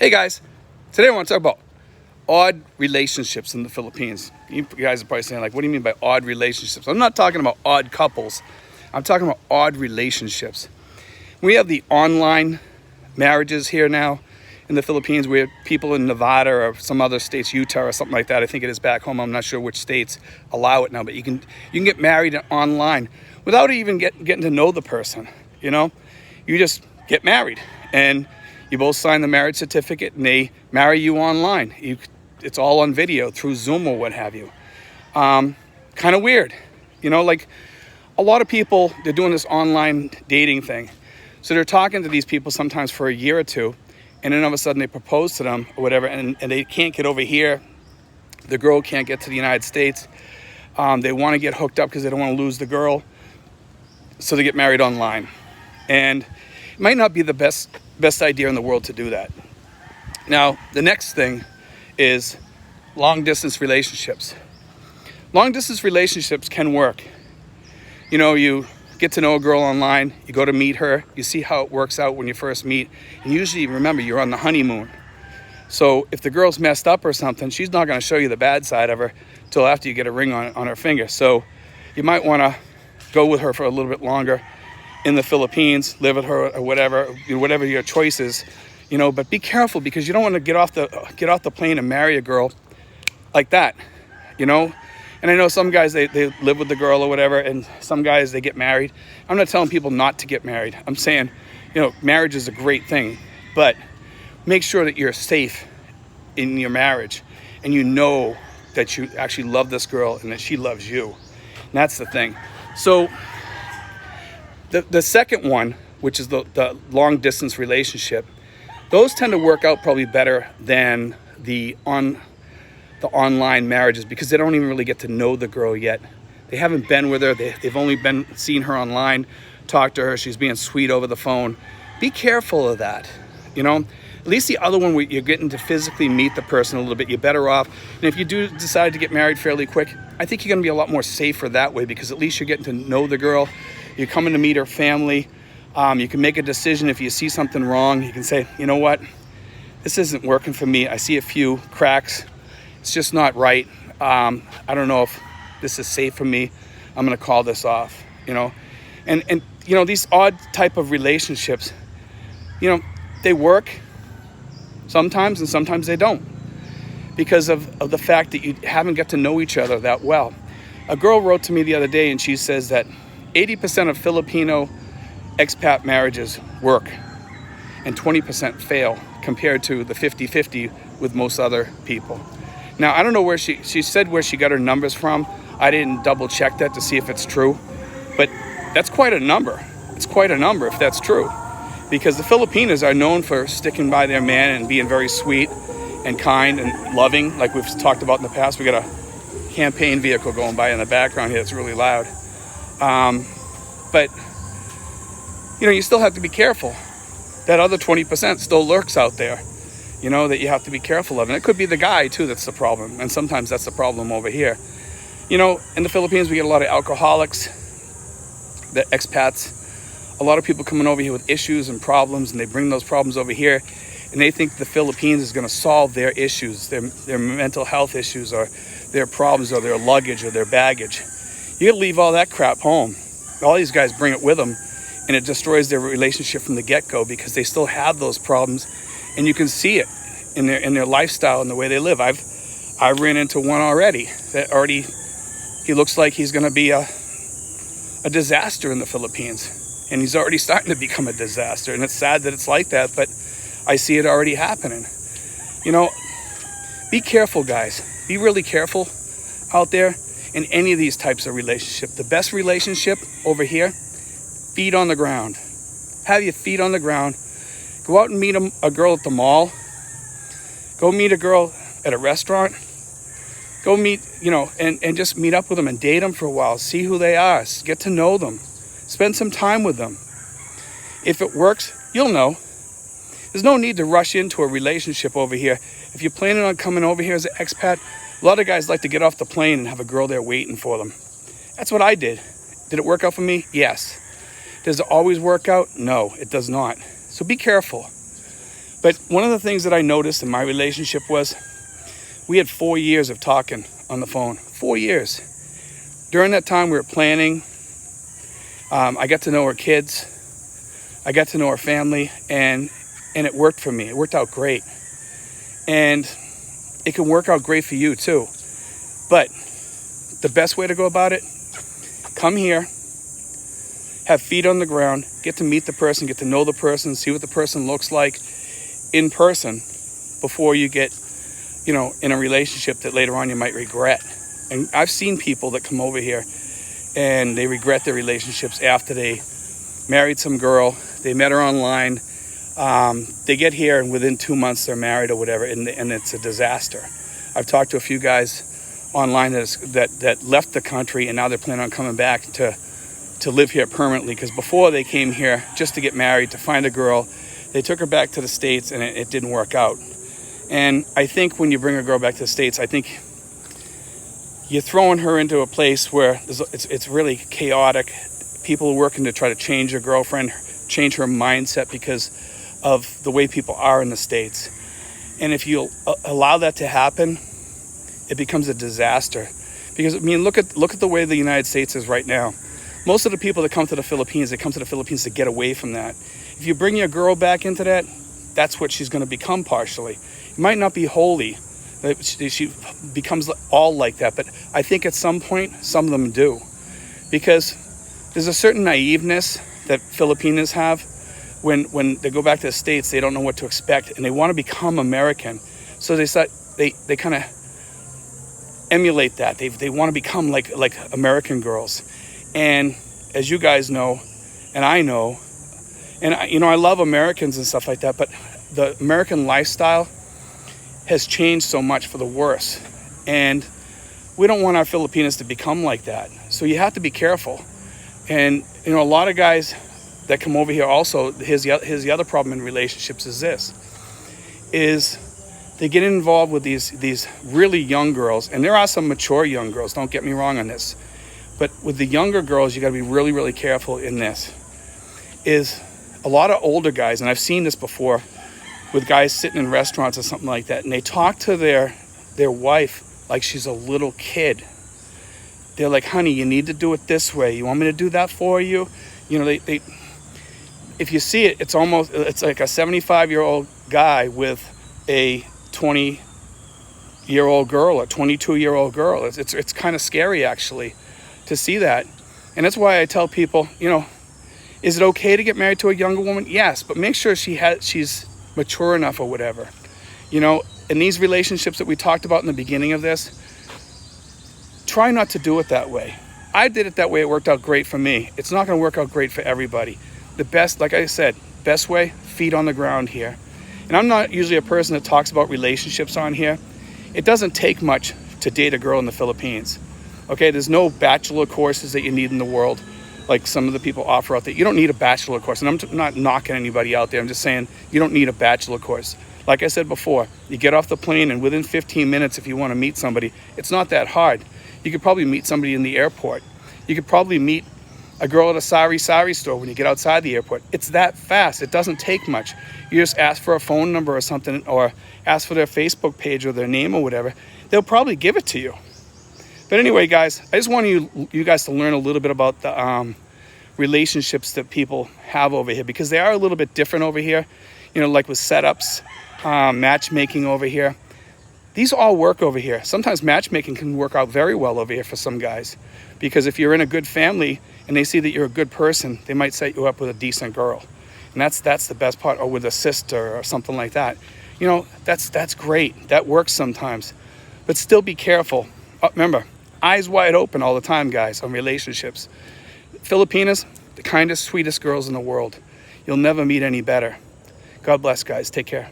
Hey guys, today I want to talk about odd relationships in the Philippines. You guys are probably saying, like, what do you mean by odd relationships? I'm not talking about odd couples. I'm talking about odd relationships. We have the online marriages here now in the Philippines. We have people in Nevada or some other states, Utah or something like that. I think it is back home. I'm not sure which states allow it now, but you can get married online without even getting to know the person. You know, you just get married and you both sign the marriage certificate and they marry you online. It's all on video through Zoom or what have you. Kind of weird. You know, like a lot of people, they're doing this online dating thing. So they're talking to these people sometimes for a year or two, and then all of a sudden they propose to them or whatever, and they can't get over here. The girl can't get to the United States. They want to get hooked up because they don't want to lose the girl. So they get married online. And it might not be the best idea in the world to do that. Now, the next thing is long distance relationships. Long distance relationships can work. You know, you get to know a girl online, you go to meet her, you see how it works out when you first meet, and usually, remember, you're on the honeymoon. So if the girl's messed up or something, she's not going to show you the bad side of her till after you get a ring on her finger. So you might want to go with her for a little bit longer in the Philippines, live with her or whatever your choice is, you know, but be careful because you don't want to get off the plane and marry a girl like that, you know. And I know some guys, they live with the girl or whatever, and some guys, they get married. I'm not telling people not to get married. I'm saying, you know, marriage is a great thing, but make sure that you're safe in your marriage and you know that you actually love this girl and that she loves you. And that's the thing. So the second one, which is the long distance relationship, those tend to work out probably better than the online marriages because they don't even really get to know the girl yet. They haven't been with her. They've only seen her online, talked to her. She's being sweet over the phone. Be careful of that. You know, at least the other one, you're getting to physically meet the person a little bit. You're better off. And if you do decide to get married fairly quick, I think you're going to be a lot more safer that way because at least you're getting to know the girl. You're coming to meet her family. You can make a decision if you see something wrong. You can say, you know what, this isn't working for me. I see a few cracks. It's just not right. I don't know if this is safe for me. I'm going to call this off, you know. And you know, these odd type of relationships, you know, they work sometimes and sometimes they don't because of the fact that you haven't got to know each other that well. A girl wrote to me the other day and she says that 80% of Filipino expat marriages work and 20% fail compared to the 50-50 with most other people. Now, I don't know where she said where she got her numbers from. I didn't double check that to see if it's true, but that's quite a number. It's quite a number if that's true, because the Filipinos are known for sticking by their man and being very sweet and kind and loving, like we've talked about in the past. We got a campaign vehicle going by in the background here. It's really loud. But, you know, you still have to be careful. That other 20% still lurks out there, you know, that you have to be careful of. And it could be the guy, too, that's the problem. And sometimes that's the problem over here. You know, in the Philippines, we get a lot of alcoholics, the expats. A lot of people coming over here with issues and problems, and they bring those problems over here. And they think the Philippines is going to solve their issues, their mental health issues or their problems or their luggage or their baggage. You got to leave all that crap home. All these guys bring it with them, and it destroys their relationship from the get-go because they still have those problems, and you can see it in their lifestyle and the way they live. I ran into one already he looks like he's going to be a disaster in the Philippines, and he's already starting to become a disaster, and it's sad that it's like that, but I see it already happening. You know, be careful, guys. Be really careful out there in any of these types of relationship. The best relationship over here, feet on the ground. Have your feet on the ground. Go out and meet a girl at the mall. Go meet a girl at a restaurant. Go meet, you know, and just meet up with them and date them for a while. See who they are. Get to know them. Spend some time with them. If it works, you'll know. There's no need to rush into a relationship over here. If you're planning on coming over here as an expat, a lot of guys like to get off the plane and have a girl there waiting for them. That's what I did. Did it work out for me? Yes. Does it always work out? No, it does not. So be careful. But one of the things that I noticed in my relationship was we had 4 years of talking on the phone. 4 years. During that time, we were planning. I got to know her kids. I got to know her family, and it worked for me. It worked out great. And it can work out great for you too. But the best way to go about it, come here, have feet on the ground, get to meet the person, get to know the person, see what the person looks like in person before you get, in a relationship that later on you might regret. And I've seen people that come over here and they regret their relationships after they married some girl, they met her online, they get here and within 2 months they're married or whatever, and it's a disaster. I've talked to a few guys online that left the country and now they're planning on coming back to live here permanently, because before they came here just to get married, to find a girl, they took her back to the States and it didn't work out. And I think when you bring a girl back to the States, I think you're throwing her into a place where it's really chaotic. People are working to try to change your girlfriend, change her mindset because of the way people are in the States. And if you allow that to happen, it becomes a disaster. Because, look at the way the United States is right now. Most of the people that come to the Philippines, they come to the Philippines to get away from that. If you bring your girl back into that, that's what she's going to become partially. It might not be wholly. She becomes all like that. But I think at some point, some of them do. Because there's a certain naiveness that Filipinos have. When they go back to the States, they don't know what to expect. And they want to become American. So they kind of emulate that. They want to become like American girls. And as you guys know, and I know, and I love Americans and stuff like that, but the American lifestyle has changed so much for the worse. And we don't want our Filipinos to become like that. So you have to be careful. And, a lot of guys that come over here also, here's the other problem in relationships is they get involved with these really young girls. And there are some mature young girls, don't get me wrong on this. But with the younger girls, you got to be really, really careful in this. Is a lot of older guys, and I've seen this before with guys sitting in restaurants or something like that, and they talk to their wife like she's a little kid. They're like, honey, you need to do it this way. You want me to do that for you? They if you see it, it's like a 75-year-old guy with a 20-year-old girl, a 22-year-old girl. It's kind of scary, actually, to see that. And that's why I tell people, is it okay to get married to a younger woman? Yes, but make sure she's mature enough or whatever. In these relationships that we talked about in the beginning of this, try not to do it that way. I did it that way. It worked out great for me. It's not going to work out great for everybody. The best, like I said, best way, feet on the ground here. And I'm not usually a person that talks about relationships on here. It doesn't take much to date a girl in the Philippines. Okay, there's no bachelor courses that you need in the world like some of the people offer out there. You don't need a bachelor course. And I'm not knocking anybody out there. I'm just saying you don't need a bachelor course. Like I said before, you get off the plane and within 15 minutes, if you want to meet somebody, it's not that hard. You could probably meet somebody in the airport. You could probably meet a girl at a sari store when you get outside the airport. It's that fast. It doesn't take much. You just ask for a phone number or something, or ask for their Facebook page or their name or whatever. They'll probably give it to you. But anyway, guys, I just want you guys to learn a little bit about the relationships that people have over here, because they are a little bit different over here. Like with setups, matchmaking over here. These all work over here. Sometimes matchmaking can work out very well over here for some guys, because if you're in a good family and they see that you're a good person, they might set you up with a decent girl. And that's the best part, or with a sister or something like that. That's great. That works sometimes. But still be careful. Remember, eyes wide open all the time, guys, on relationships. Filipinas, the kindest, sweetest girls in the world. You'll never meet any better. God bless, guys. Take care.